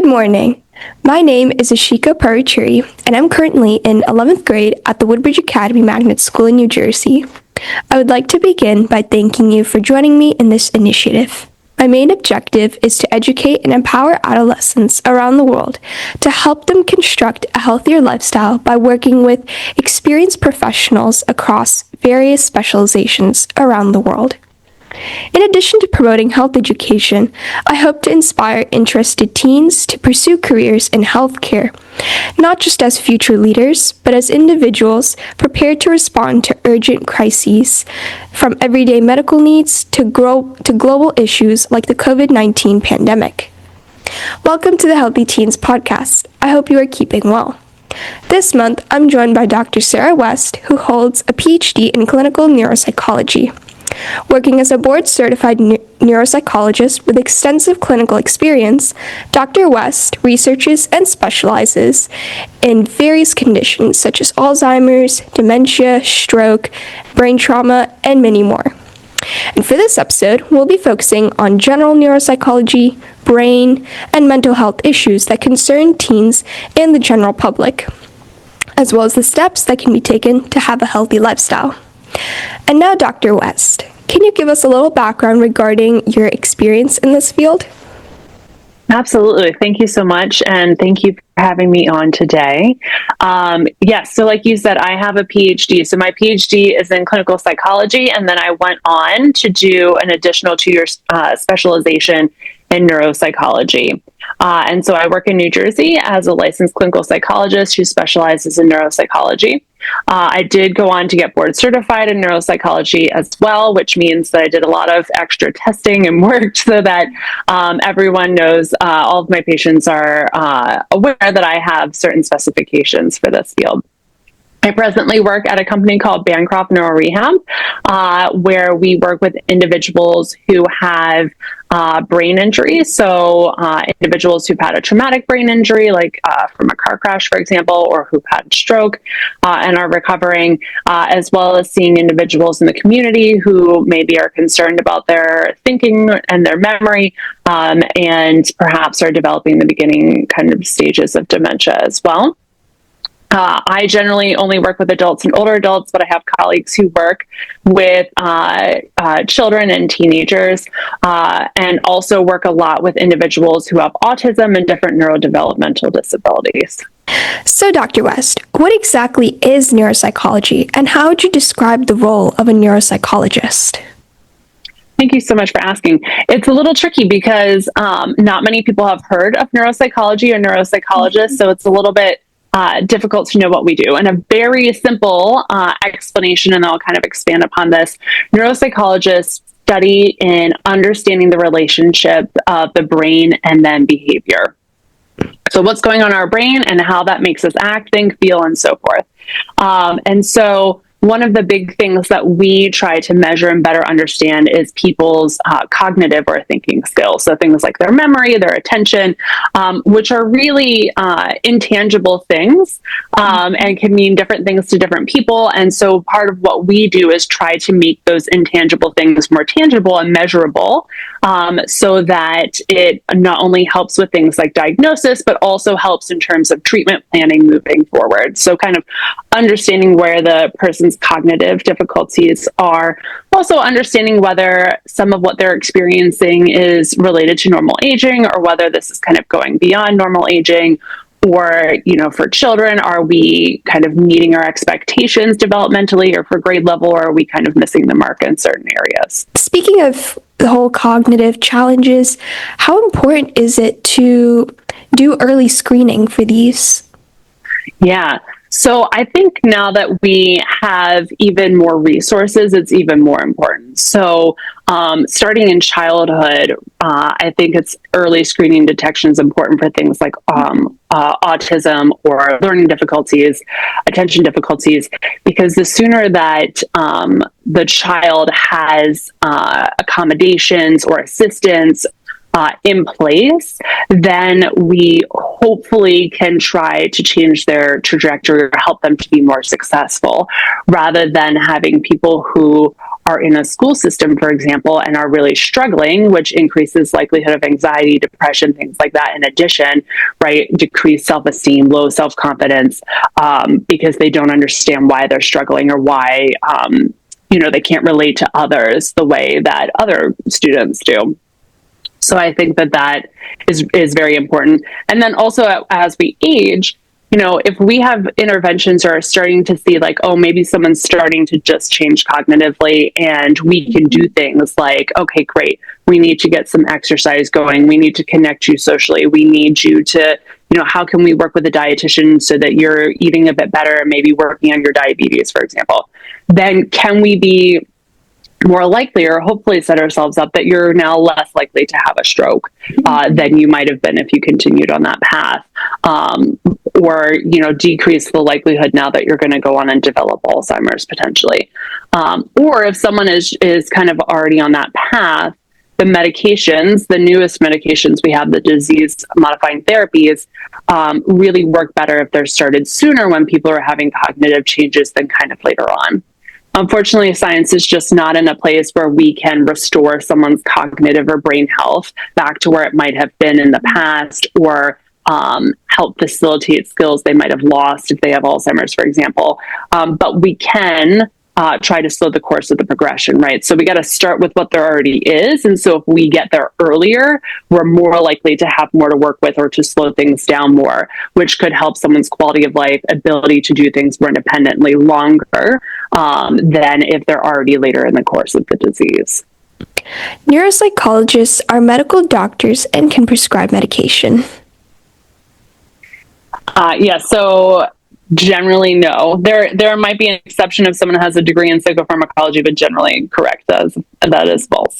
morning. My name is EshikaParuchuri, and I'm currently in 11th grade at the Woodbridge Academy Magnet School in New Jersey. I would like to begin by thanking you for joining me in this initiative. My main objective is to educate and empower adolescents around the world to help them construct a healthier lifestyle by working with experienced professionals across various specializations around the world. In addition to promoting health education, I hope to inspire interested teens to pursue careers in healthcare, not just as future leaders, but as individuals prepared to respond to urgent crises, from everyday medical needs to global issues like the COVID-19 pandemic. Welcome to the Healthy Teens podcast. I hope you are keeping well. This month, I'm joined by Dr. Sarah West, who holds a PhD in clinical neuropsychology. Working as a board-certified neuropsychologist with extensive clinical experience, Dr. West researches and specializes in various conditions such as Alzheimer's, dementia, stroke, brain trauma, and many more. And for this episode, we'll be focusing on general neuropsychology, brain, and mental health issues that concern teens and the general public, as well as the steps that can be taken to have a healthy lifestyle. And now, Dr. West, can you give us a little background regarding your experience in this field? Absolutely. Thank you so much. And thank you for having me on today. Yes. So like you said, I have a PhD. So my PhD is in clinical psychology. And then I went on to do an additional 2-year specialization in neuropsychology. And so I work in New Jersey as a licensed clinical psychologist who specializes in neuropsychology. I did go on to get board certified in neuropsychology as well, which means that I did a lot of extra testing and work so that everyone knows all of my patients are aware that I have certain specifications for this field. I presently work at a company called Bancroft Neuro Rehab, where we work with individuals who have brain injury. So individuals who've had a traumatic brain injury, like from a car crash, for example, or who've had stroke and are recovering, as well as seeing individuals in the community who maybe are concerned about their thinking and their memory, and perhaps are developing the beginning kind of stages of dementia as well. I generally only work with adults and older adults, but I have colleagues who work with children and teenagers, and also work a lot with individuals who have autism and different neurodevelopmental disabilities. So, Dr. West, what exactly is neuropsychology, and how would you describe the role of a neuropsychologist? Thank you so much for asking. It's a little tricky because not many people have heard of neuropsychology or neuropsychologists, so it's a little bit difficult to know what we do. And a very simple explanation, and I'll kind of expand upon this. Neuropsychologists study in understanding the relationship of the brain and then behavior. So what's going on in our brain and how that makes us act, think, feel, and so forth. And so one of the big things that we try to measure and better understand is people's cognitive or thinking skills. So things like their memory, their attention, which are really intangible things and can mean different things to different people. And so part of what we do is try to make those intangible things more tangible and measurable, so that it not only helps with things like diagnosis, but also helps in terms of treatment planning moving forward. So kind of understanding where the person's cognitive difficulties are, also understanding whether some of what they're experiencing is related to normal aging or whether this is kind of going beyond normal aging. Or, for children, are we kind of meeting our expectations developmentally or for grade level, or are we kind of missing the mark in certain areas? Speaking of the whole cognitive challenges, how important is it to do early screening for these? Yeah. So I think now that we have even more resources, it's even more important. So starting in childhood, I think it's early screening detection is important for things like autism or learning difficulties, attention difficulties, because the sooner that the child has accommodations or assistance in place, then we hopefully can try to change their trajectory or help them to be more successful, rather than having people who are in a school system, for example, and are really struggling, which increases likelihood of anxiety, depression, things like that. In addition, right, decreased self-esteem, low self-confidence, because they don't understand why they're struggling or why, they can't relate to others the way that other students do. So I think that is very important. And then also as we age, if we have interventions or are starting to see like, oh, maybe someone's starting to just change cognitively, and we can do things like, okay, great, we need to get some exercise going. We need to connect you socially. We need you to, how can we work with a dietitian so that you're eating a bit better and maybe working on your diabetes, for example. Then can we be more likely, or hopefully set ourselves up that you're now less likely to have a stroke than you might have been if you continued on that path, or decrease the likelihood now that you're going to go on and develop Alzheimer's potentially, or if someone is kind of already on that path, the medications, the newest medications we have, the disease modifying therapies, really work better if they're started sooner when people are having cognitive changes than kind of later on. Unfortunately, science is just not in a place where we can restore someone's cognitive or brain health back to where it might have been in the past, or help facilitate skills they might have lost if they have Alzheimer's, for example. But we can try to slow the course of the progression, right? So we got to start with what there already is. And so if we get there earlier, we're more likely to have more to work with or to slow things down more, which could help someone's quality of life, ability to do things more independently longer than if they're already later in the course of the disease. Neuropsychologists are medical doctors and can prescribe medication. So generally, no. There might be an exception if someone has a degree in psychopharmacology, but generally, correct. That is false.